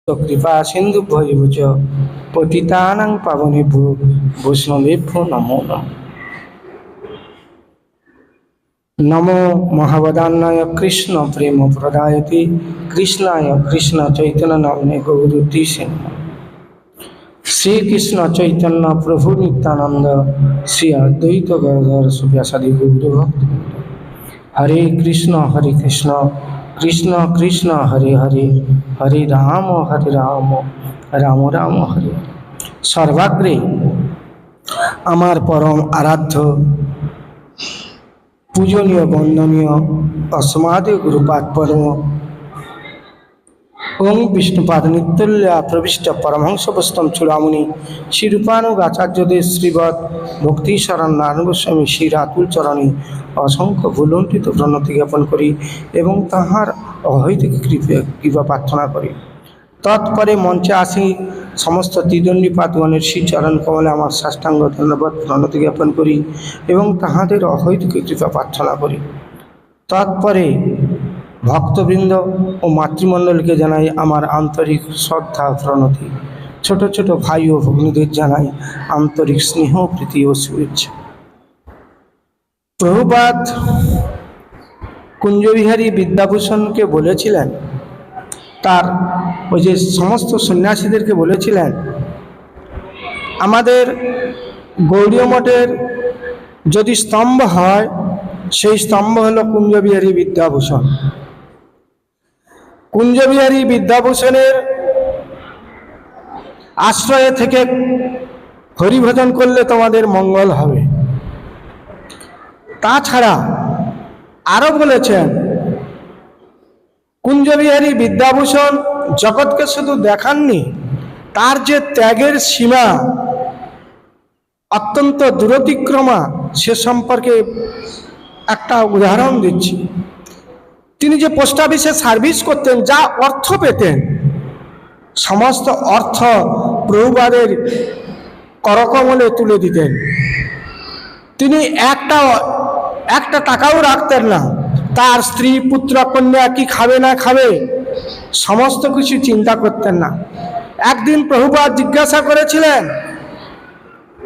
কৃপা সিন্ধু ভৈবচ পতিতানাং পাবনেভ্যো বৈষ্ণবেভ্যো নমো নমঃ। নমো মহাবদান্নায় কৃষ্ণ প্রেম প্রদায়তে কৃষ্ণায় কৃষ্ণ চৈতন্য নামনে গৌরীশে নমঃ। শ্রীকৃষ্ণ চৈতন্য প্রভু নিত্যানন্দ শ্রী অদ্বৈত গদাধর শিবাসাদি গৌরভক্তবৃন্দ। হরে কৃষ্ণ কৃষ্ণ কৃষ্ণ হরে হরে, হরে রাম রাম রাম হরে হরে। সর্বাগ্রে আমার পরম আরাধ্য পূজনীয় বন্দনীয় অসমাদীয় গুরুপাদ পরম ওং বিষ্ণুপাদ নিত্যল্যা প্রবিষ্ট পরমহংস বৈষ্ণব চূড়ামণি শ্রী রূপানুগ আচার্যদেব শ্রীবৎ ভক্তি শরণ নারায়ণ গোস্বামী শ্রী রাতুল চরণে অসংখ্য ভুলণ্ঠিত প্রণতি জ্ঞাপন করি এবং তাহার অহৈতুক কৃপা প্রার্থনা করি। তৎপরে মঞ্চে আসি সমস্ত ত্রিদণ্ডীপাতগণের শ্রী চরণ কমলে আমার সাষ্টাঙ্গ ধন্যবাদ প্রণতি জ্ঞাপন করি এবং তাহাদের অহৈতুক কৃপা প্রার্থনা করি। তৎপরে ভক্তবৃন্দ ও মাতৃমণ্ডলকে জানাই আমার আন্তরিক শ্রদ্ধা প্রণতি। ছোট ছোট ভাই ও ভগ্নীদের জানাই আন্তরিক স্নেহ প্রীতি ও শুভেচ্ছা। প্রভুপাদ কুঞ্জবিহারী বিদ্যাভূষণকে বলেছিলেন, তার ওই যে সমস্ত সন্ন্যাসীদেরকে বলেছিলেন, আমাদের গৌড়ীয় মঠের যদি স্তম্ভ হয় সেই স্তম্ভ হল কুঞ্জবিহারী বিদ্যাভূষণ। কুঞ্জবিহারী বিদ্যাভূষণের আশ্রয়ে থেকে হরিভজন করলে তোমাদের মঙ্গল হবে। তাছাড়া আরো বলেছেন, কুঞ্জবিহারী বিদ্যাভূষণ জগৎকে শুধু দেখাননি, তার যে ত্যাগের সীমা অত্যন্ত দূরতিক্রমা সে সম্পর্কে একটা উদাহরণ দিচ্ছি। তিনি যে পোস্ট অফিসে সার্ভিস করতেন, যা অর্থ পেতেন সমস্ত অর্থ প্রভুপাদের করকমলে তুলে দিতেন। তিনি একটা টাকাও রাখতেন না। তার স্ত্রী পুত্র কন্যা কি খাবে না খাবে সমস্ত কিছু চিন্তা করতেন না। একদিন প্রভুপাদ জিজ্ঞাসা করেছিলেন,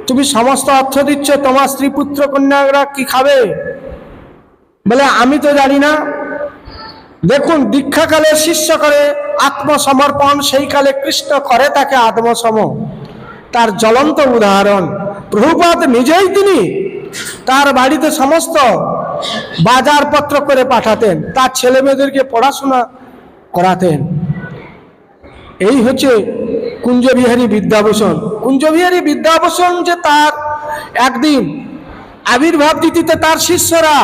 তুমি সমস্ত অর্থ দিচ্ছ, তোমার স্ত্রী পুত্র কন্যারা কি খাবে? বলে, আমি তো জানি না। দেখুন, দীক্ষাকালে শিষ্য করে আত্মসমর্পণ, সেই কালে কৃষ্ণ করে তাকে আত্মসম। তার জ্বলন্ত উদাহরণ প্রভুপাদ নিজেই। তিনি তার বাড়িতে সমস্ত বাজারপত্র করে পাঠাতেন, তার ছেলে মেয়েদেরকে পড়াশোনা করাতেন। এই হচ্ছে কুঞ্জবিহারী বিদ্যাভূষণ। কুঞ্জবিহারী বিদ্যাভূষণ যে তার একদিন আবির্ভাব তিথিতে তার শিষ্যরা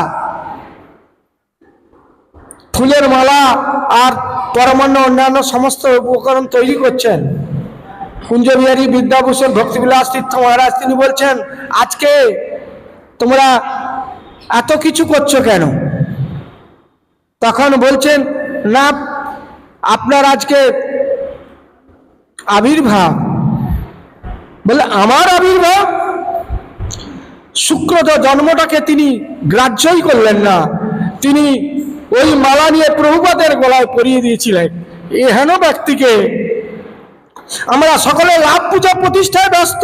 ফুলের মালা আর পরমান্ন অন্যান্য সমস্ত উপকরণ তৈরি করছেন। কুঞ্জবিহারী বিদ্যাভূষণ ভক্তিবিলাস তীর্থ মহারাজ তিনি বলছেন, আজকে তোমরা এত কিছু করছো কেন? তখন বলছেন, না, আপনার আজকে আবির্ভাব। বলে, আমার আবির্ভাব? শুক্র জন্মটাকে তিনি গ্রাহ্যই করলেন না। তিনি ওই মালা নিয়ে প্রভুপাদের গলায় পরিয়ে দিয়েছিলেন। এহেন ব্যক্তিকে আমরা সকলে লাভ পূজা প্রতিষ্ঠায় ব্যস্ত,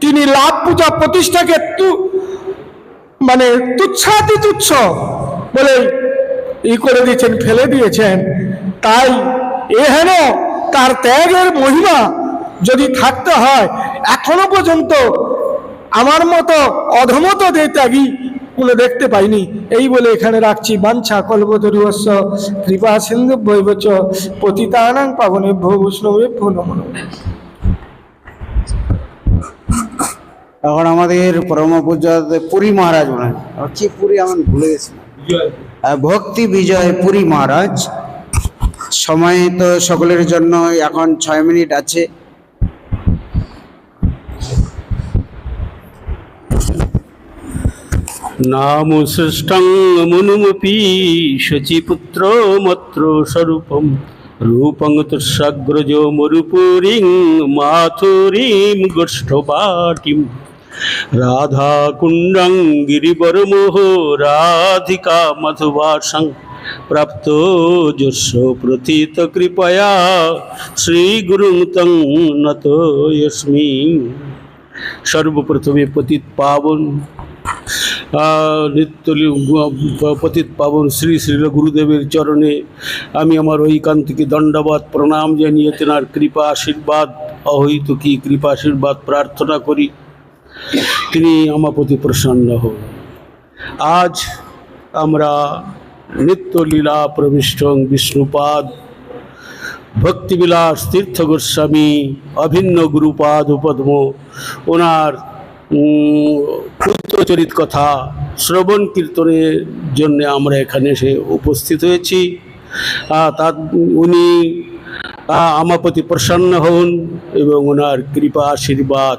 তিনি লাভ পূজা প্রতিষ্ঠাকে তুচ্ছাতি তুচ্ছ বলে করে দিয়েছেন, ফেলে দিয়েছেন। তাই এহেন তার ত্যাগের মহিমা যদি থাকতে হয়, এখনো পর্যন্ত আমার মতো অধমত যে ত্যাগী কোনো দেখতে পাইনি। এই বলে এখানে রাখছি। বাঞ্ছা কল্পতরুস্য কৃপা সিন্ধু ভৈবচ পতিতানাং পাবনেভ্যো বৈষ্ণবেভ্যো নমো নমঃ। এখন আমাদের পরম পূজ্য পুরী মহারাজ বলেন, কি পুরী আমার ভুলে গেছি, ভক্তি বিজয় পুরী মহারাজ। সময় তো সকলের জন্য এখন 6 মিনিট আছে। নাম সৃষ্টং মনুমপি শচীপুত্র মত্র স্বরূপম রূপং তুষ্যাগ্রজ মরুপুরীং মাথুরীম গোষ্ঠপাটিম রাধা কুণ্ডং গিরিবরমোহ রাধিকা মধুবাসং প্রাপ্ত যস্য প্রথিত কৃপয়া শ্রীগুরুং তং নতোস্মি। সর্বপ্রথমে পতিত পাবন পতিত পাবন শ্রী শ্রী গুরুদেবের চরণে আমি আমার ঐকান্তিকে দণ্ডবাদ প্রণাম জানিয়ে তেনার কৃপা আশীর্বাদ অহৈতুকী কৃপা আশীর্বাদ প্রার্থনা করি, তিনি আমার প্রতি প্রসন্ন হন। আজ আমরা নিত্যলীলা প্রবিষ্ট বিষ্ণুপাদ ভক্তিবিলাস তীর্থ গোস্বামী অভিন্ন গুরুপাদ পদ্ম ওনার ক্ষুদ্র চরিত কথা শ্রবণ কীর্তনের জন্য আমরা এখানে এসে উপস্থিত হয়েছি। উনি আমার প্রতি প্রসন্ন হন এবং ওনার কৃপা আশীর্বাদ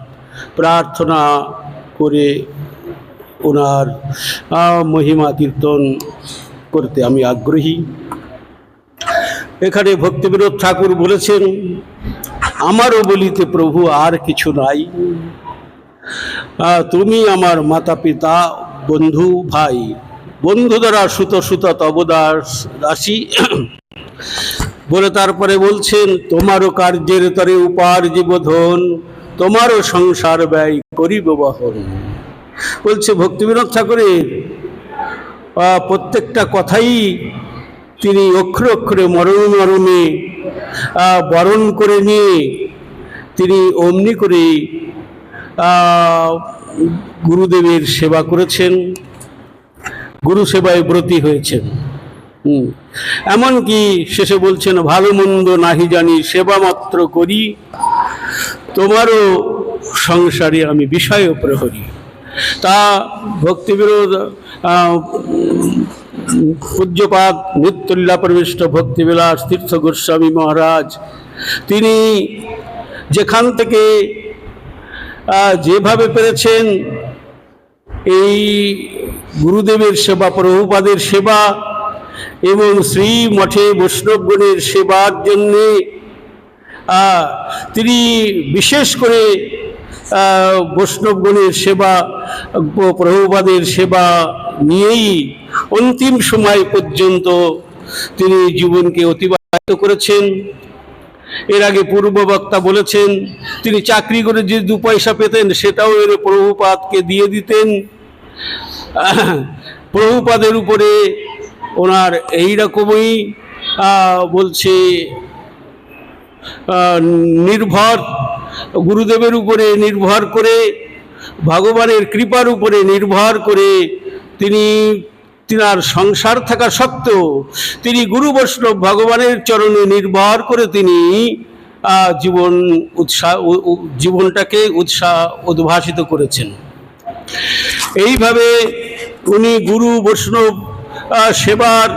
প্রার্থনা করে ওনার মহিমা কীর্তন করতে আমি আগ্রহী। এখানে ভক্তিবিনোদ ঠাকুর বলেছেন, আমারও বলিতে প্রভু আর কিছু নাই, তুমি আমার মাতা পিতা বন্ধু ভাই, বন্ধু দ্বারা সুত সুত তবদাস দাসী বলে তারপরে বলছেন, তোমারও কার্যের তরে উপার্জিব ধন, তোমারও সংসার ব্যয় করিব বহন। বলছে ভক্তিবিনোদ ঠাকুরের প্রত্যেকটা কথাই তিনি অক্ষরে অক্ষরে মরণে মরণে বরণ করে নিয়ে তিনি অমনি করে গুরুদেবের সেবা করেছেন, গুরু সেবায় ব্রতী হয়েছেন। এমনকি শেষে বলছেন, ভালো মন্দ নাহি জানি সেবা মাত্র করি, তোমারও সংসারে আমি বিষয় প্রহরী। তা ভক্তিবিনোদ পূজ্যপাদ নিত্যলীলা প্রবিষ্ট ভক্তিবিলাস তীর্থ গোস্বামী মহারাজ তিনি যেখান থেকে যেভাবে পেরেছেন এই গুরুদেবের সেবা, প্রভুপাদের সেবা এবং শ্রী মঠে বৈষ্ণবগণের সেবার জন্যে তিনি বিশেষ করে বৈষ্ণবগণের সেবা, প্রভুপাদের সেবা নিয়েই অন্তিম সময় পর্যন্ত তিনি জীবনকে অতিবাহিত করেছেন। এর আগে পূর্ববক্তা বলেছেন, তিনি চাকরি করে যে 2 পয়সা পেতেন সেটাও এর প্রভুপাদকে দিয়ে দিতেন। প্রভুপাদের উপরে ওনার এই রকমই বলছে নির্ভর, গুরুদেবের উপরে নির্ভর করে, ভগবানের কৃপার উপরে নির্ভর করে তিনি তিনার সংসার থাকা সত্ত্বেও তিনি গুরু বৈষ্ণব ভগবানের চরণে নির্ভর করে তিনি জীবনটাকে উদ্ভাসিত করেছেন। এইভাবে উনি গুরু বৈষ্ণব সেবার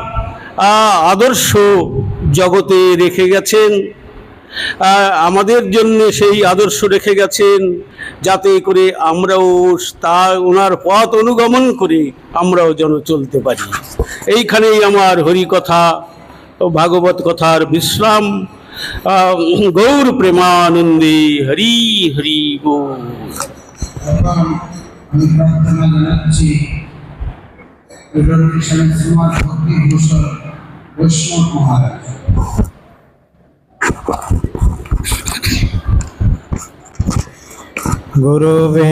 আদর্শ জগতে রেখে গেছেন, আমাদের জন্য সেই আদর্শ রেখে গেছেন, যাতে করে আমরাও ওনার পথ অনুগমন করে আমরাও যেন চলতে পারি। এইখানেই আমার হরিকথা ও ভাগবত কথার বিশ্রাম। গৌর প্রেমানন্দে হরি হরি বল। আমি প্রার্থনা জানাচ্ছি শ্রীমৎ ভক্তি ভূষণ বৈষ্ণব মহারাজ। গুরুবে